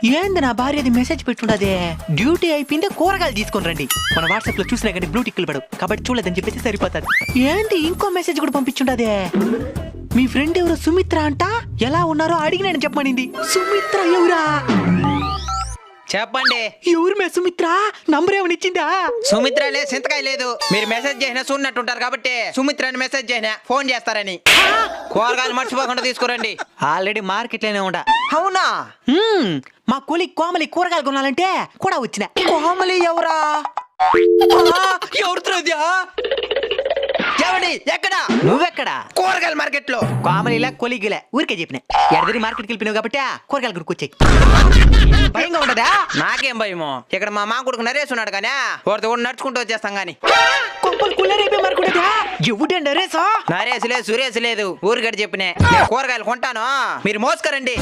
ఏంది నా భార్య అది మెసేజ్ పెట్టుండదే, డ్యూటీ అయిపోయిందే కూరగాయలు తీసుకొని రండి. మన వాట్సాప్ లో చూసినా కానీ బ్లూ టిక్లు పడవు కాబట్టి చూడలేదని చెప్పేసి సరిపోతుంది. ఏంటి ఇంకో మెసేజ్ కూడా పంపించుండదే, మీ ఫ్రెండ్ ఎవరు సుమిత్ర అంట, ఎలా ఉన్నారో అడిగినాను చెప్పమనింది. సుమిత్ర ఎవరా? చెప్పండి. ఎవరు మే సుమిత్ర? నంబర్ ఏమని ఇచ్చిందా? సుమిత్ర లేదు, సింతకాయ లేదు. మీరు మెసేజ్ చేసినా చూడనట్టుంటారు కాబట్టి సుమిత్ర అని మెసేజ్ చేసినా ఫోన్ చేస్తారని. కూరగాయలు మర్చిపోకుండా తీసుకురండి. ఆల్రెడీ మార్కెట్ లోనే ఉండా. అవునా? మా కూలి కోమలి కూరగాయలు కొనాలంటే కూడా వచ్చిన. కోమలి ఎవరా? ఎవరితో? ఎవడి? ఎక్కడ? నువ్వెక్కడా? కూరగాయల మార్కెట్ లో. కోమలిలా కొలిగిలే ఊరికే చెప్పిన. ఎడదిరి మార్కెట్కి వెళ్ళిపోయినావు కాబట్టి కూరగాయలు కొనుక్కొచ్చాయి. భయంగా ఉండదా? నాకేం భయమో, ఇక్కడ మా కొడుకు నరేష్ ఉన్నాడు కానీ వాడితో కూడా నడుచుకుంటూ వచ్చేస్తాం గాని. కొంపలు కుల్లరైపోయి మరకుడదా? ఎవడండి నరేసా? నరేష్ లేదు, సురేష్ లేదు, ఊరికడ చెప్పినే. కూరగాయలు కొంటాను, మీరు మోసుకరండి.